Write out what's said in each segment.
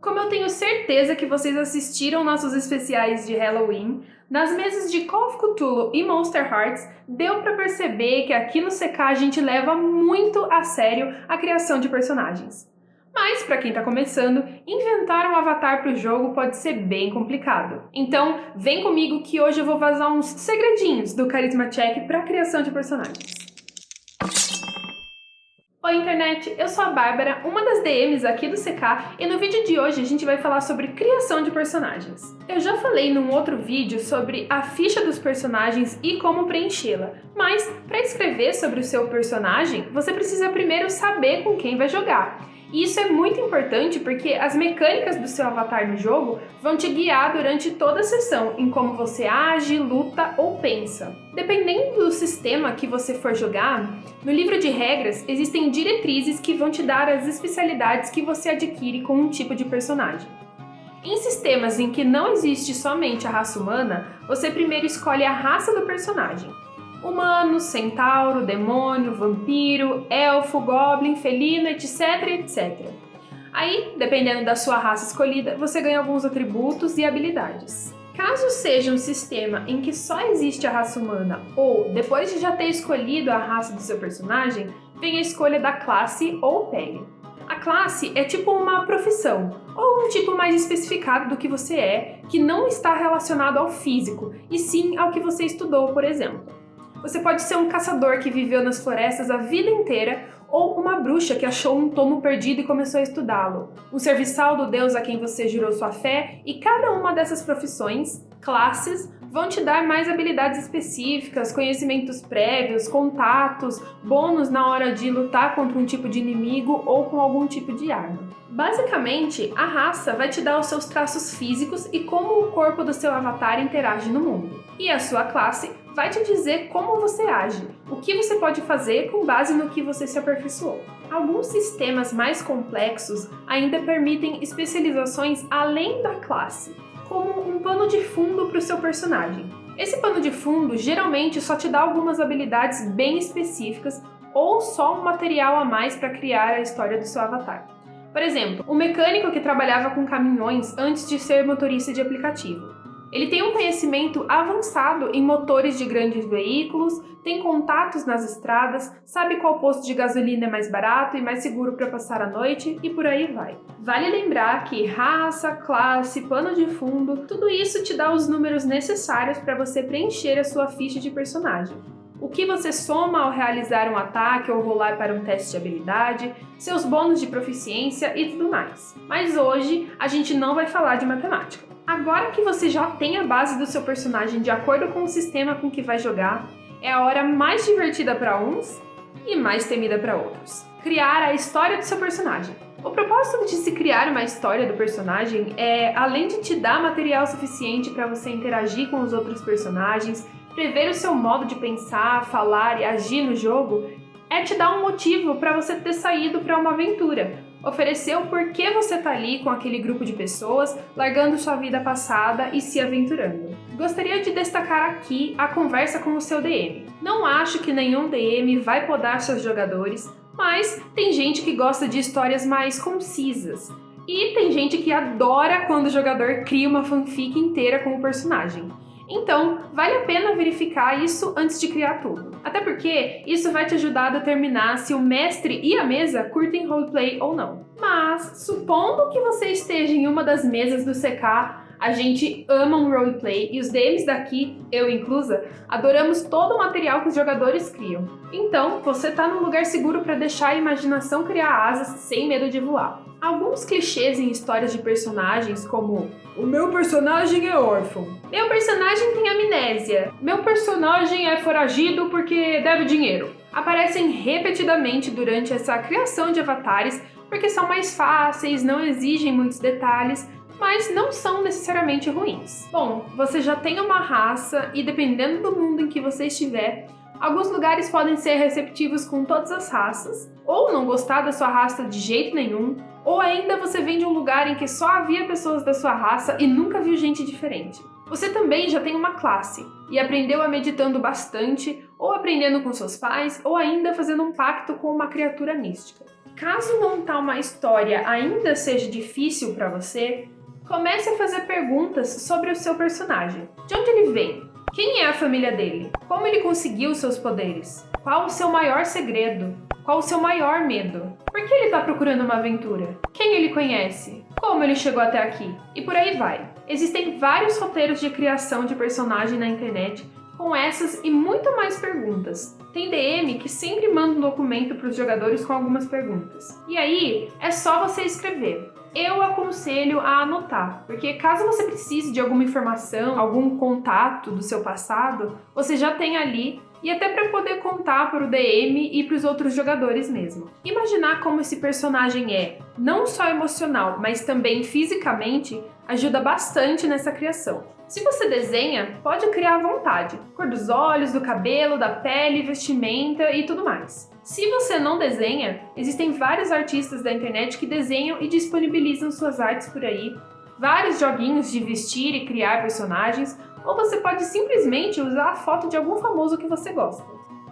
Como eu tenho certeza que vocês assistiram nossos especiais de Halloween, nas mesas de Call of Cthulhu e Monster Hearts, deu pra perceber que aqui no CK a gente leva muito a sério a criação de personagens. Mas, pra quem tá começando, inventar um avatar pro jogo pode ser bem complicado. Então, vem comigo que hoje eu vou vazar uns segredinhos do Charisma Check pra criação de personagens. Oi internet, eu sou a Bárbara, uma das DMs aqui do CK, e no vídeo de hoje a gente vai falar sobre criação de personagens. Eu já falei num outro vídeo sobre a ficha dos personagens e como preenchê-la, mas para escrever sobre o seu personagem, você precisa primeiro saber com quem vai jogar. E isso é muito importante porque as mecânicas do seu avatar no jogo vão te guiar durante toda a sessão em como você age, luta ou pensa. Dependendo do sistema que você for jogar, no livro de regras existem diretrizes que vão te dar as especialidades que você adquire com um tipo de personagem. Em sistemas em que não existe somente a raça humana, você primeiro escolhe a raça do personagem. Humano, centauro, demônio, vampiro, elfo, goblin, felino, etc, etc. Aí, dependendo da sua raça escolhida, você ganha alguns atributos e habilidades. Caso seja um sistema em que só existe a raça humana, ou depois de já ter escolhido a raça do seu personagem, vem a escolha da classe ou pele. A classe é tipo uma profissão, ou um tipo mais especificado do que você é, que não está relacionado ao físico, e sim ao que você estudou, por exemplo. Você pode ser um caçador que viveu nas florestas a vida inteira, ou uma bruxa que achou um tomo perdido e começou a estudá-lo. Um serviçal do deus a quem você jurou sua fé, e cada uma dessas profissões, classes, vão te dar mais habilidades específicas, conhecimentos prévios, contatos, bônus na hora de lutar contra um tipo de inimigo ou com algum tipo de arma. Basicamente, a raça vai te dar os seus traços físicos e como o corpo do seu avatar interage no mundo. E a sua classe vai te dizer como você age, o que você pode fazer com base no que você se aperfeiçoou. Alguns sistemas mais complexos ainda permitem especializações além da classe, como um pano de fundo para o seu personagem. Esse pano de fundo geralmente só te dá algumas habilidades bem específicas ou só um material a mais para criar a história do seu avatar. Por exemplo, um mecânico que trabalhava com caminhões antes de ser motorista de aplicativo. Ele tem um conhecimento avançado em motores de grandes veículos, tem contatos nas estradas, sabe qual posto de gasolina é mais barato e mais seguro para passar a noite e por aí vai. Vale lembrar que raça, classe, pano de fundo, tudo isso te dá os números necessários para você preencher a sua ficha de personagem. O que você soma ao realizar um ataque ou rolar para um teste de habilidade, seus bônus de proficiência e tudo mais. Mas hoje a gente não vai falar de matemática. Agora que você já tem a base do seu personagem de acordo com o sistema com que vai jogar, é a hora mais divertida para uns e mais temida para outros. Criar a história do seu personagem. O propósito de se criar uma história do personagem é, além de te dar material suficiente para você interagir com os outros personagens, prever o seu modo de pensar, falar e agir no jogo, é te dar um motivo para você ter saído para uma aventura, oferecer o porquê você tá ali com aquele grupo de pessoas, largando sua vida passada e se aventurando. Gostaria de destacar aqui a conversa com o seu DM. Não acho que nenhum DM vai podar seus jogadores, mas tem gente que gosta de histórias mais concisas. E tem gente que adora quando o jogador cria uma fanfic inteira com o personagem. Então, vale a pena verificar isso antes de criar tudo. Até porque isso vai te ajudar a determinar se o mestre e a mesa curtem roleplay ou não. Mas, supondo que você esteja em uma das mesas do CK, a gente ama um roleplay e os DMs daqui, eu inclusa, adoramos todo o material que os jogadores criam. Então, você tá num lugar seguro para deixar a imaginação criar asas sem medo de voar. Alguns clichês em histórias de personagens, como "O meu personagem é órfão", "Meu personagem tem amnésia", "Meu personagem é foragido porque deve dinheiro", aparecem repetidamente durante essa criação de avatares porque são mais fáceis, não exigem muitos detalhes, mas não são necessariamente ruins. Bom, você já tem uma raça e dependendo do mundo em que você estiver, alguns lugares podem ser receptivos com todas as raças, ou não gostar da sua raça de jeito nenhum, ou ainda você vem de um lugar em que só havia pessoas da sua raça e nunca viu gente diferente. Você também já tem uma classe e aprendeu a meditando bastante, ou aprendendo com seus pais, ou ainda fazendo um pacto com uma criatura mística. Caso montar uma história ainda seja difícil para você, comece a fazer perguntas sobre o seu personagem. De onde ele vem? Quem é a família dele? Como ele conseguiu seus poderes? Qual o seu maior segredo? Qual o seu maior medo? Por que ele está procurando uma aventura? Quem ele conhece? Como ele chegou até aqui? E por aí vai. Existem vários roteiros de criação de personagem na internet com essas e muito mais perguntas. Tem DM que sempre manda um documento para os jogadores com algumas perguntas. E aí, é só você escrever. Eu aconselho a anotar, porque caso você precise de alguma informação, algum contato do seu passado, você já tem ali e até para poder contar para o DM e para os outros jogadores mesmo. Imaginar como esse personagem é, não só emocional, mas também fisicamente, ajuda bastante nessa criação. Se você desenha, pode criar à vontade, cor dos olhos, do cabelo, da pele, vestimenta e tudo mais. Se você não desenha, existem vários artistas da internet que desenham e disponibilizam suas artes por aí, vários joguinhos de vestir e criar personagens, ou você pode simplesmente usar a foto de algum famoso que você gosta.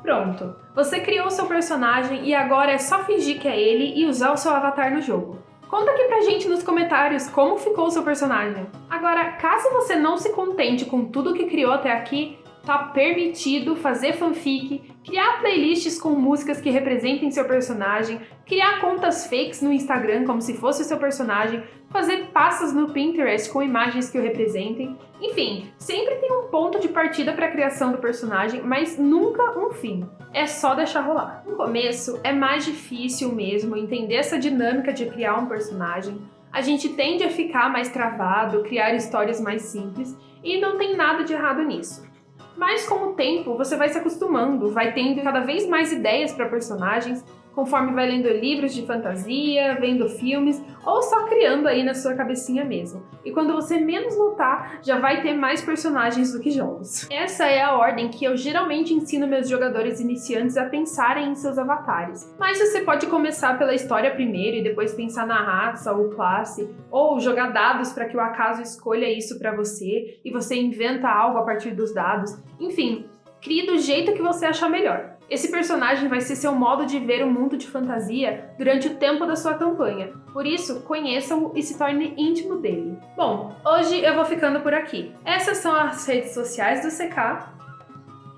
Pronto, você criou seu personagem e agora é só fingir que é ele e usar o seu avatar no jogo. Conta aqui pra gente nos comentários como ficou o seu personagem. Agora, caso você não se contente com tudo que criou até aqui, tá permitido fazer fanfic, criar playlists com músicas que representem seu personagem, criar contas fakes no Instagram como se fosse o seu personagem, fazer pastas no Pinterest com imagens que o representem. Enfim, sempre tem um ponto de partida para a criação do personagem, mas nunca um fim. É só deixar rolar. No começo, é mais difícil mesmo entender essa dinâmica de criar um personagem. A gente tende a ficar mais travado, criar histórias mais simples, e não tem nada de errado nisso. Mas com o tempo, você vai se acostumando, vai tendo cada vez mais ideias para personagens, conforme vai lendo livros de fantasia, vendo filmes, ou só criando aí na sua cabecinha mesmo. E quando você menos notar, já vai ter mais personagens do que jogos. Essa é a ordem que eu geralmente ensino meus jogadores iniciantes a pensarem em seus avatares. Mas você pode começar pela história primeiro e depois pensar na raça ou classe, ou jogar dados para que o acaso escolha isso para você e você inventa algo a partir dos dados. Enfim, crie do jeito que você achar melhor. Esse personagem vai ser seu modo de ver o mundo de fantasia durante o tempo da sua campanha. Por isso, conheça-o e se torne íntimo dele. Bom, hoje eu vou ficando por aqui. Essas são as redes sociais do CK.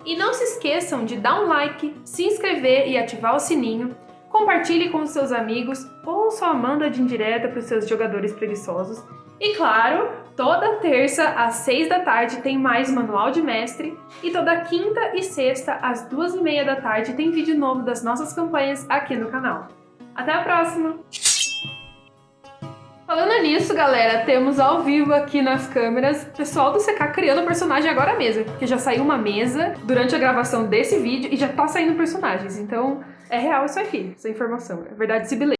E não se esqueçam de dar um like, se inscrever e ativar o sininho. Compartilhe com os seus amigos ou só manda de indireta para os seus jogadores preguiçosos. E claro, toda terça às 6 da tarde tem mais Manual de Mestre e toda quinta e sexta às 2h30 da tarde tem vídeo novo das nossas campanhas aqui no canal. Até a próxima! Falando nisso, galera, temos ao vivo aqui nas câmeras o pessoal do CK criando o personagem agora mesmo, porque já saiu uma mesa durante a gravação desse vídeo e já tá saindo personagens, então é real isso aqui, essa informação, é verdade cibilê.